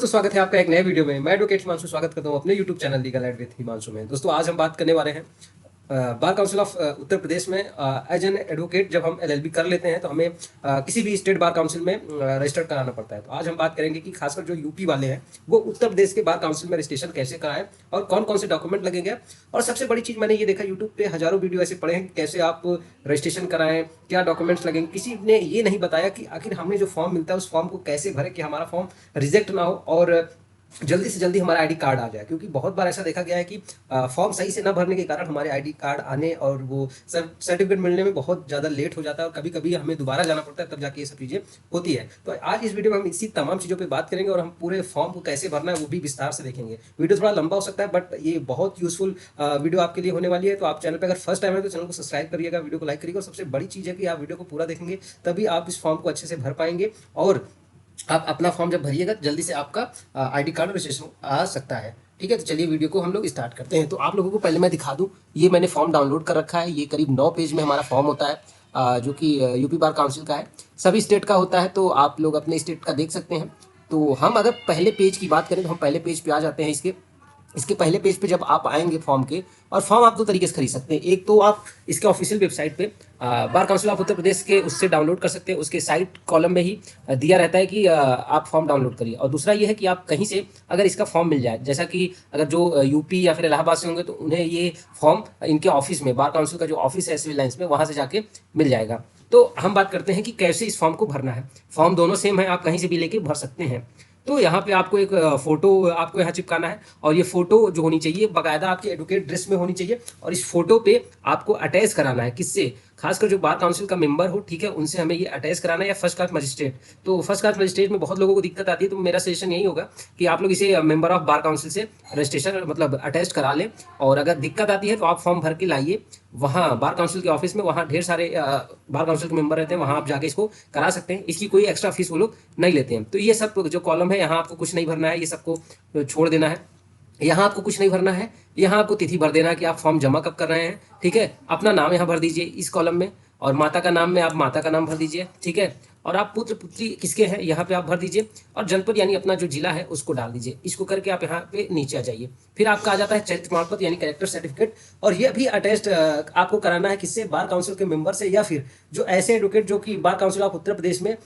दोस्तों, स्वागत है आपका एक नए वीडियो में। मैं एडवोकेट हिमांशु स्वागत करता हूं अपने YouTube channel legal aid with Himanshu में। दोस्तों, आज हम बात करने वाले हैं bar council of Uttar Pradesh में एज एन एडवोकेट जब हम एलएलबी कर लेते हैं तो हमें किसी भी स्टेट बार काउंसिल में रजिस्टर कराना पड़ता है। तो आज हम बात करेंगे कि खासकर जो यूपी वाले हैं वो उत्तर प्रदेश के बार काउंसिल में रजिस्ट्रेशन कैसे कराएं और कौन कौन से डॉक्यूमेंट लगेंगे। और सबसे बड़ी चीज़, मैंने ये देखा यूट्यूब पे हजारों वीडियो ऐसे पड़े हैं कि कैसे आप रजिस्ट्रेशन कराएं, क्या डॉक्यूमेंट्स लगेंगे। किसी ने ये नहीं बताया कि आखिर हमें जो फॉर्म मिलता है उस फॉर्म को कैसे भरें कि हमारा फॉर्म रिजेक्ट ना हो और जल्दी से जल्दी हमारा आईडी कार्ड आ जाए। क्योंकि बहुत बार ऐसा देखा गया है कि फॉर्म सही से ना भरने के कारण हमारे आईडी कार्ड आने और वो सर्टिफिकेट मिलने में बहुत ज़्यादा लेट हो जाता है और कभी कभी हमें दोबारा जाना पड़ता है, तब जाके ये सब चीज़ें होती है। तो आज इस वीडियो में हम इसी तमाम चीज़ों पर बात करेंगे और हम पूरे फॉर्म को कैसे भरना है वो भी विस्तार से देखेंगे। वीडियो थोड़ा लंबा हो सकता है बट ये बहुत यूजफुल वीडियो आपके लिए होने वाली है। तो आप चैनल पर अगर फर्स्ट टाइम है तो चैनल को सब्सक्राइब करिएगा, वीडियो को लाइक करिएगा। और सबसे बड़ी चीज़ है कि आप वीडियो को पूरा देखेंगे तभी आप इस फॉर्म को अच्छे से भर पाएंगे और आप अपना फॉर्म जब भरिएगा जल्दी से आपका आईडी कार्ड रजिस्ट्रेशन आ सकता है। ठीक है, तो चलिए वीडियो को हम लोग स्टार्ट करते हैं। तो आप लोगों को पहले मैं दिखा दूं, ये मैंने फॉर्म डाउनलोड कर रखा है। ये करीब 9 पेज में हमारा फॉर्म होता है जो कि यूपी बार काउंसिल का है। सभी स्टेट का होता है, तो आप लोग अपने स्टेट का देख सकते हैं। तो हम अगर पहले पेज की बात करें तो हम पहले पेज पे आ जाते हैं। इसके पहले पेज पे जब आप आएंगे फॉर्म के, और फॉर्म आप 2 तरीके से खरीद सकते हैं। एक तो आप इसके ऑफिशियल वेबसाइट पे bar council of Uttar Pradesh के उससे डाउनलोड कर सकते हैं। उसके साइट कॉलम में ही दिया रहता है कि आप फॉर्म डाउनलोड करिए। और दूसरा ये है कि आप कहीं से अगर इसका फॉर्म मिल जाए, जैसा कि अगर जो यूपी या फिर इलाहाबाद से होंगे तो उन्हें ये फॉर्म इनके ऑफिस में, बार काउंसिल का जो ऑफिस है सिविल लाइन्स में, वहाँ से जाके मिल जाएगा। तो हम बात करते हैं कि कैसे इस फॉर्म को भरना है। फॉर्म दोनों सेम है, आप कहीं से भी लेके भर सकते हैं। तो यहाँ पे आपको एक फोटो आपको यहाँ चिपकाना है और ये फोटो जो होनी चाहिए बाकायदा आपके एडवोकेट ड्रेस में होनी चाहिए। और इस फोटो पे आपको अटैच कराना है, किससे? खासकर जो बार काउंसिल का मेंबर हो, ठीक है, उनसे हमें ये अटैच कराना है, या फर्स्ट क्लास मजिस्ट्रेट। तो फर्स्ट क्लास मजिस्ट्रेट में बहुत लोगों को दिक्कत आती है, तो मेरा सजेशन यही होगा कि आप लोग इसे मेंबर ऑफ बार काउंसिल से रजिस्ट्रेशन मतलब अटैच करा लें। और अगर दिक्कत आती है तो आप फॉर्म भर के लाइए वहाँ बार काउंसिल के ऑफिस में। वहाँ ढेर सारे बार काउंसिल के मेंबर रहते हैं, वहाँ आप जाके इसको करा सकते हैं। इसकी कोई एक्स्ट्रा फीस वो लोग नहीं लेते हैं। तो ये सब जो कॉलम है यहाँ आपको कुछ नहीं भरना है, ये सबको छोड़ देना है। यहाँ आपको कुछ नहीं भरना है, यहाँ आपको तिथि भर देना है कि आप फॉर्म जमा कब कर रहे हैं। ठीक है, अपना नाम यहाँ भर दीजिए इस कॉलम में, और माता का नाम में आप माता का नाम भर दीजिए। ठीक है, और आप पुत्र पुत्री किसके हैं यहाँ पे आप भर दीजिए, और जनपद यानी अपना जो जिला है उसको डाल दीजिए। इसको करके आप यहाँ पे नीचे आ जाइए। फिर आपका आ जाता है चरित्र प्रमाण पत्र यानी कैरेक्टर सर्टिफिकेट, और ये भी अटैच्ड आपको कराना है किससे? बार काउंसिल के मेंबर से, या फिर जो ऐसे एडवोकेट जो कि bar council of Uttar Pradesh में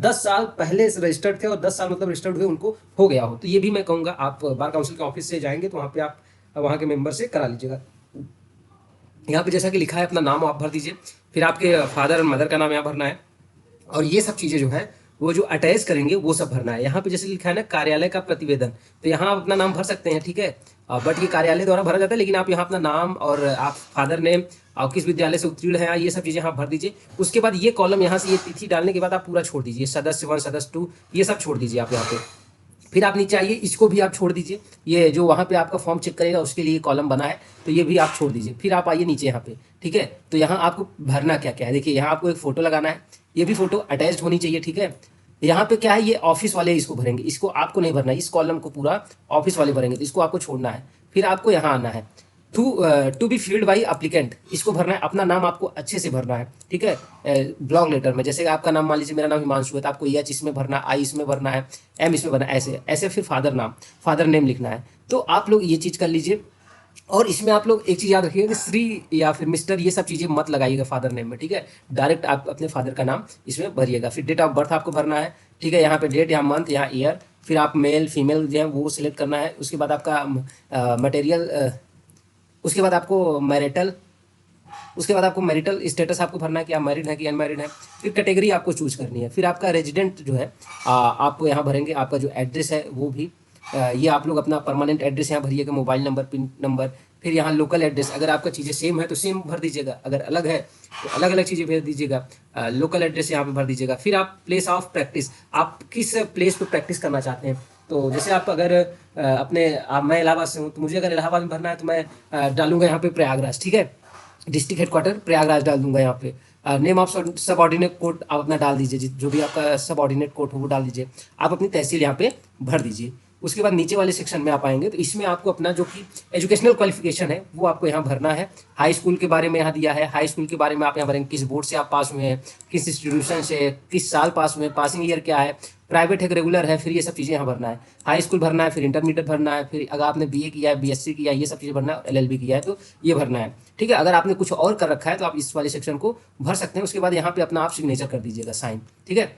10 साल पहले से रजिस्टर्ड थे और 10 साल मतलब रजिस्टर्ड हुए उनको हो गया हो। तो ये भी मैं कहूँगा आप बार काउंसिल के ऑफिस से जाएंगे तो वहाँ पे आप वहाँ के मेंबर से करा लीजिएगा। यहाँ पे जैसा कि लिखा है अपना नाम आप भर दीजिए, फिर आपके फादर और मदर का नाम यहाँ भरना है, और ये सब चीज़ें जो है वो जो अटैच करेंगे वो सब भरना है। यहाँ पे जैसे लिखा है ना कार्यालय का प्रतिवेदन, तो यहाँ आप अपना नाम भर सकते हैं। ठीक है, बट ये कार्यालय द्वारा भरा जाता है, लेकिन आप यहाँ अपना नाम और आप फादर नेम और किस विद्यालय से उत्तीर्ण है ये सब चीज़ें यहाँ भर दीजिए। उसके बाद ये कॉलम यहाँ से ये तिथि डालने के बाद आप पूरा छोड़ दीजिए, सदस्य 1 सदस्य 2 ये सब छोड़ दीजिए आप यहाँ पे। फिर आप नीचे आइए, इसको भी आप छोड़ दीजिए। ये जो वहाँ पे आपका फॉर्म चेक करेगा उसके लिए कॉलम बना है, तो ये भी आप छोड़ दीजिए। फिर आप आइए नीचे यहाँ पे। ठीक है, तो यहाँ आपको भरना क्या क्या है, देखिए यहाँ आपको एक फ़ोटो लगाना है, ये भी फ़ोटो अटैच्ड होनी चाहिए। ठीक है, यहाँ पे क्या है, ये ऑफिस वाले इसको भरेंगे, इसको आपको नहीं भरना है। इस कॉलम को पूरा ऑफिस वाले भरेंगे, तो इसको आपको छोड़ना है। फिर आपको यहाँ आना है to be filled by applicant, इसको भरना है। अपना नाम आपको अच्छे से भरना है। ठीक है, ब्लॉन्ग लेटर में, जैसे आपका नाम मान लीजिए मेरा नाम हिमांशु है तो आपको एच इसमें भरना है, आई इसमें भरना है, एम इसमें भरना है, ऐसे ऐसे। फिर फादर नेम लिखना है। तो आप लोग ये चीज़ कर लीजिए। और इसमें आप लोग एक चीज़ याद रखिएगा कि श्री या फिर मिस्टर ये सब चीज़ें मत लगाइएगा फादर नेम में। ठीक है, डायरेक्ट आप अपने फादर का नाम इसमें भरिएगा। फिर डेट ऑफ बर्थ आपको भरना है। ठीक है, यहाँ पे डेट, यहाँ मंथ, यहाँ ईयर। फिर आप मेल फीमेल जो है वो सिलेक्ट करना है। उसके बाद आपका मटेरियल, उसके बाद आपको मैरिटल स्टेटस आपको भरना है कि आप मैरिड हैं कि अनमैरिड हैं। फिर कैटेगरी आपको चूज करनी है। फिर आपका रेजिडेंट जो है आपको यहाँ भरेंगे। आपका जो एड्रेस है वो भी ये आप लोग अपना परमानेंट एड्रेस यहाँ भरिएगा, मोबाइल नंबर, पिन नंबर। फिर यहाँ लोकल एड्रेस, अगर आपका चीज़ें सेम है तो सेम भर दीजिएगा, अगर अलग है तो अलग अलग चीज़ें भेज दीजिएगा। लोकल एड्रेस यहाँ पे भर दीजिएगा। फिर आप प्लेस ऑफ प्रैक्टिस, आप किस प्लेस पे प्रैक्टिस करना चाहते हैं। तो जैसे आप अगर मैं इलाहाबाद से हूँ तो मुझे अगर इलाहाबाद में भरना है तो मैं डालूंगा यहाँ पे प्रयागराज। ठीक है, डिस्ट्रिक्ट हेडक्वार्टर प्रयागराज डाल दूंगा यहाँ पे। नेम ऑफ सबऑर्डिनेट कोर्ट आप अपना डाल दीजिए, जो भी आपका सबऑर्डिनेट कोर्ट हो वो डाल दीजिए। आप अपनी तहसील यहाँ पे भर दीजिए। उसके बाद नीचे वाले सेक्शन में आप आएंगे तो इसमें आपको अपना जो कि एजुकेशनल क्वालिफिकेशन है वो आपको यहाँ भरना है। हाई स्कूल के बारे में यहाँ दिया है, हाई स्कूल के बारे में आप यहाँ भरेंगे, किस बोर्ड से आप पास हुए हैं, किस इंस्टीट्यूशन से, किस साल पास हुए हैं, पासिंग ईयर क्या है, प्राइवेट है, रेगुलर है, फिर ये सब चीज़ें यहाँ भरना है। हाई स्कूल भरना है, फिर इंटरमीडिएट भरना है, फिर अगर आपने बीए किया है, बीएससी किया है, ये सब चीज़ें भरना है, और एलएलबी किया है तो ये भरना है। ठीक है, अगर आपने कुछ और कर रखा है तो आप इस वाले सेक्शन को भर सकते हैं। उसके बाद यहाँ पे अपना आप सिग्नेचर कर दीजिएगा, साइन। ठीक है,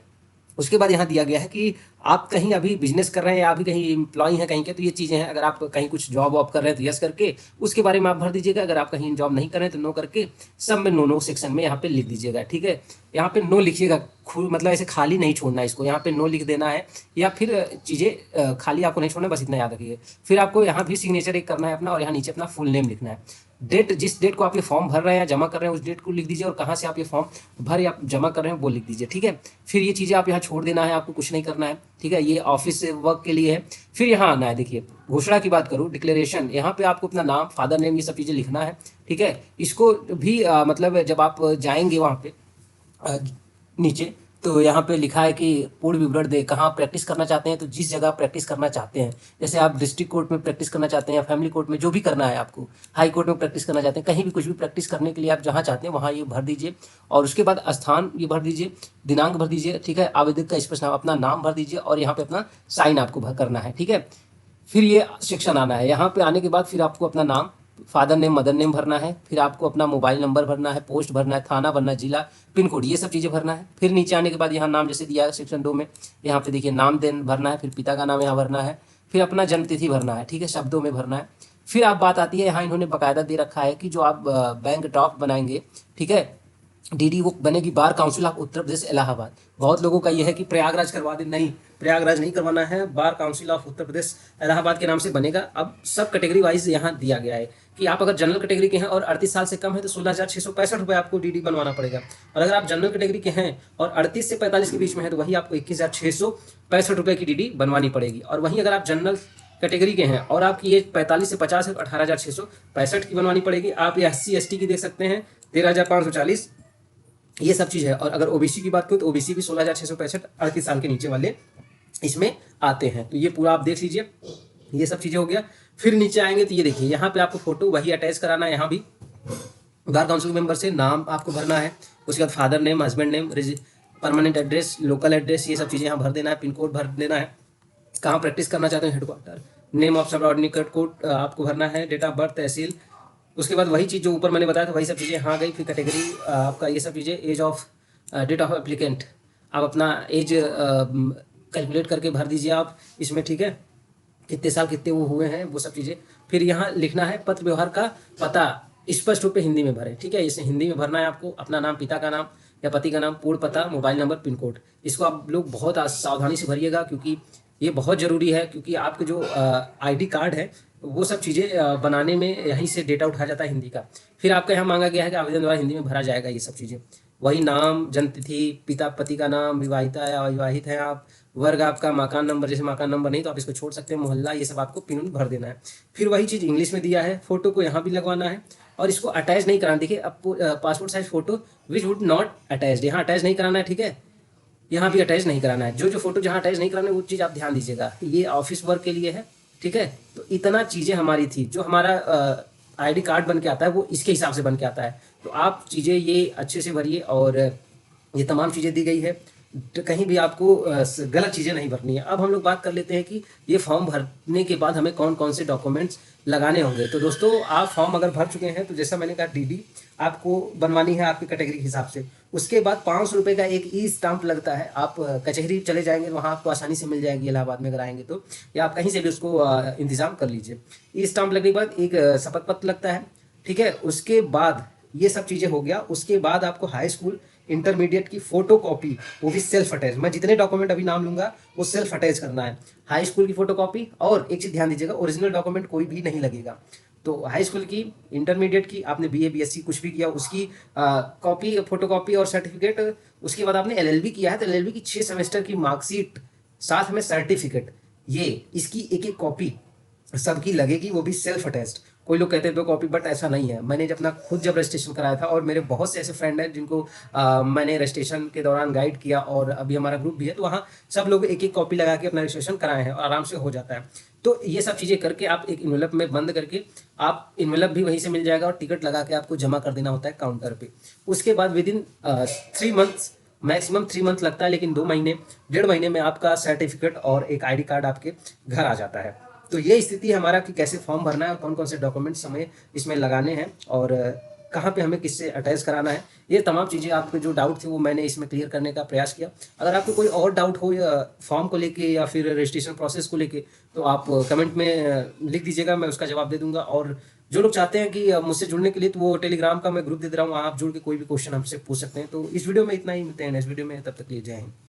उसके बाद यहाँ दिया गया है कि आप कहीं अभी बिजनेस कर रहे हैं या अभी कहीं एम्प्लॉय हैं कहीं के, तो ये चीज़ें हैं। अगर आप कहीं कुछ जॉब वॉब कर रहे हैं तो यस करके उसके बारे में आप भर दीजिएगा। अगर आप कहीं जॉब नहीं कर रहे हैं तो नो करके सब में नो सेक्शन में यहाँ पे लिख दीजिएगा। ठीक है, यहाँ पे नो लिखिएगा, मतलब ऐसे खाली नहीं छोड़ना है इसको, यहाँ पे नो लिख देना है, या फिर चीज़ें खाली आपको नहीं छोड़ना, बस इतना याद रखिए। फिर आपको यहाँ भी सिग्नेचर एक करना है अपना, और यहाँ नीचे अपना फुल नेम लिखना है। डेट, जिस डेट को आप ये फॉर्म भर रहे हैं, जमा कर रहे हैं, उस डेट को लिख दीजिए, और कहाँ से आप ये फॉर्म भर या जमा कर रहे हैं वो लिख दीजिए। ठीक है, फिर ये चीज़ें आप यहाँ छोड़ देना है, आपको कुछ नहीं करना है। ठीक है, ये ऑफिस वर्क के लिए है। फिर यहाँ आना है, देखिए घोषणा की बात करूँ, डिक्लेरेशन, यहाँ पे आपको अपना नाम, फादर नेम, ये सब चीज़ें लिखना है। ठीक है, इसको भी मतलब जब आप जाएंगे वहाँ पे नीचे, तो यहाँ पे लिखा है कि पूर्ण विवरण दे, कहाँ प्रैक्टिस करना चाहते हैं, तो जिस जगह प्रैक्टिस करना चाहते हैं, जैसे आप डिस्ट्रिक्ट कोर्ट में प्रैक्टिस करना चाहते हैं या फैमिली कोर्ट में, जो भी करना है आपको, हाई कोर्ट में प्रैक्टिस करना चाहते हैं, कहीं भी कुछ भी प्रैक्टिस करने के लिए आप जहाँ चाहते हैं वहाँ ये भर दीजिए। और उसके बाद स्थान ये भर दीजिए, दिनांक भर दीजिए। ठीक है, आवेदक का स्पष्ट नाम, अपना नाम भर दीजिए, और यहाँ पे अपना साइन आपको भर करना है। ठीक है, फिर ये सेक्शन आना है। यहाँ पे आने के बाद फिर आपको अपना नाम, फादर नेम, मदर नेम भरना है। फिर आपको अपना मोबाइल नंबर भरना है, पोस्ट भरना है, थाना भरना है, जिला, पिन कोड, ये सब चीज़ें भरना है। फिर नीचे आने के बाद यहाँ नाम जैसे दिया है सेक्शन 2 में, यहाँ पे देखिए नाम देन भरना है, फिर पिता का नाम यहाँ भरना है, फिर अपना जन्म तिथि भरना है। ठीक है, शब्दों में भरना है। फिर आप बात आती है, यहाँ इन्होंने बाकायदा दे रखा है कि जो आप बैंक ड्राफ्ट बनाएंगे, ठीक है, डीडी, वो बनेगी bar council of Uttar Pradesh Allahabad. बहुत लोगों का यह है कि प्रयागराज करवा दें, नहीं, प्रयागराज नहीं करवाना है, bar council of Uttar Pradesh Allahabad के नाम से बनेगा। अब सब कैटेगरी वाइज यहाँ दिया गया है कि आप अगर जनरल कैटेगरी के हैं और 38 साल से कम है तो 16,665 रुपये आपको डीडी बनवाना पड़ेगा, और अगर आप जनरल कैटेगरी के हैं और 38 से 45 के बीच में है तो वही आपको 21,665 रुपये की डीडी बनवानी पड़ेगी। और वहीं अगर आप जनरल कैटेगरी के हैं और आपकी एज 45 से 50 है तो 18,665 की बनवानी पड़ेगी। आप ये SC/ST की देख सकते हैं 13,540, ये सब चीज़ है। और अगर ओबीसी की बात करूँ तो ओबीसी भी 16,665 38 साल के नीचे वाले इसमें आते हैं। तो ये पूरा आप देख लीजिए, ये सब चीज़ें हो गया। फिर नीचे आएंगे तो ये देखिए, यहाँ पे आपको फोटो वही अटैच कराना है। यहाँ भी बार काउंसिल मेंबर से नाम आपको भरना है, उसके बाद father name, husband name, permanent address, local address, ये सब चीज़ें यहाँ भर देना है। पिन कोड भर देना है, कहाँ प्रैक्टिस करना चाहते हैं, हेडक्वार्टर, नेम ऑफ सब ऑर्डिनेट कोड आपको भरना है, डेट ऑफ बर्थ, तहसील। उसके बाद वही चीज़ जो ऊपर मैंने बताया था वही सब चीज़ें यहाँ गई। फिर कैटेगरी आपका ये सब चीज़ें, age of, date of applicant, आप अपना एज कैलकुलेट करके भर दीजिए आप इसमें। ठीक है, कितने साल कितने वो हुए हैं वो सब चीज़ें। फिर यहाँ लिखना है पत्र व्यवहार का पता, स्पष्ट रूप से हिंदी में भरें। ठीक है, इसे हिंदी में भरना है आपको, अपना नाम, पिता का नाम या पति का नाम, पूर्ण पता, मोबाइल नंबर, पिन कोड। इसको आप लोग बहुत सावधानी से भरिएगा क्योंकि ये बहुत ज़रूरी है, क्योंकि आपके जो ID कार्ड है वो सब चीज़ें बनाने में यहीं से डेटा उठाया जाता है हिंदी का। फिर आपका यहाँ मांगा गया है कि आवेदन द्वारा हिंदी में भरा जाएगा ये सब चीज़ें। वही नाम, जन्म तिथि, पिता पति का नाम, विवाहिता या अविवाहित है आप, वर्ग आपका, मकान नंबर, जैसे मकान नंबर नहीं तो आप इसको छोड़ सकते हैं, मोहल्ला, ये सब आपको पिन भर देना है। फिर वही चीज़ इंग्लिश में दिया है, फोटो को यहाँ भी लगवाना है और इसको अटैच नहीं कराना। देखिए अब passport size photo which would not attach, यहाँ अटैच नहीं कराना है। ठीक है, यहाँ भी अटैच नहीं कराना है। जो फोटो जहाँ अटैच नहीं कराना है वो चीज़ आप ध्यान दीजिएगा, ये ऑफिस वर्क के लिए है। ठीक है, तो इतना चीज़ें हमारी थी, जो हमारा ID कार्ड बन के आता है वो इसके हिसाब से बन के आता है। तो आप चीज़ें ये अच्छे से भरिए, और ये तमाम चीज़ें दी गई है, कहीं भी आपको गलत चीज़ें नहीं भरनी है। अब हम लोग बात कर लेते हैं कि ये फॉर्म भरने के बाद हमें कौन कौन से डॉक्यूमेंट्स लगाने होंगे। तो दोस्तों, आप फॉर्म अगर भर चुके हैं तो जैसा मैंने कहा DD आपको बनवानी है आपकी कैटेगरी के हिसाब से। उसके बाद 500 रुपये का एक स्टाम्प लगता है। आप कचहरी चले जाएंगे तो वहाँ आपको आसानी से मिल जाएगी, इलाहाबाद में अगर आएंगे तो, या आप कहीं से भी उसको इंतज़ाम कर लीजिए। स्टाम्प लगने के बाद एक शपथ पत्र लगता है। ठीक है, उसके बाद ये सब चीज़ें हो गया। उसके बाद आपको हाई स्कूल इंटरमीडिएट की फोटो कॉपी, वो भी सेल्फ अटैच, मैं जितने डॉक्यूमेंट अभी नाम लूंगा वो सेल्फ अटैच करना है। हाई स्कूल की फोटो कॉपी, और एक चीज़ ध्यान दीजिएगा, ओरिजिनल डॉक्यूमेंट कोई भी नहीं लगेगा। तो हाई स्कूल की, इंटरमीडिएट की, आपने BA BSc कुछ भी किया उसकी कॉपी, फोटो कॉपी और सर्टिफिकेट। उसके बाद आपने LLB किया है तो LLB की 6 सेमेस्टर की मार्कशीट, साथ में सर्टिफिकेट, ये इसकी एक एक कॉपी सबकी लगेगी, वो भी सेल्फ अटैच्ड। कोई लोग कहते हैं 2 कॉपी, बट ऐसा नहीं है। मैंने जब अपना खुद जब रजिस्ट्रेशन कराया था, और मेरे बहुत से ऐसे फ्रेंड हैं जिनको मैंने रजिस्ट्रेशन के दौरान गाइड किया, और अभी हमारा ग्रुप भी है, तो वहाँ सब लोग एक एक कॉपी लगा के अपना रजिस्ट्रेशन कराए हैं और आराम से हो जाता है। तो ये सब चीज़ें करके आप एक इन्वेलप में बंद करके, आप इन्वेलप भी वहीं से मिल जाएगा, और टिकट लगा के आपको जमा कर देना होता है काउंटर पे। उसके बाद विदिन 3 मंथ्स मैक्सिमम 3 मंथ लगता है, लेकिन 2 महीने 1.5 महीने में आपका सर्टिफिकेट और एक आईडी कार्ड आपके घर आ जाता है। तो ये स्थिति है हमारा कि कैसे फॉर्म भरना है और कौन कौन से डॉक्यूमेंट्स हमें इसमें लगाने हैं और कहाँ पे हमें किससे अटैच कराना है। ये तमाम चीज़ें आपके जो डाउट थे वो मैंने इसमें क्लियर करने का प्रयास किया। अगर आपको कोई और डाउट हो या फॉर्म को लेके या फिर रजिस्ट्रेशन प्रोसेस को लेके, तो आप कमेंट में लिख दीजिएगा, मैं उसका जवाब दे दूंगा। और जो लोग चाहते हैं कि मुझसे जुड़ने के लिए, तो वो टेलीग्राम का मैं ग्रुप दे दे रहा हूँ, वहाँ आप जुड़ के कोई भी क्वेश्चन हमसे पूछ सकते हैं। तो इस वीडियो में इतना ही, मिलते हैं नेक्स्ट वीडियो में, तब तक के लिए जय हिंद।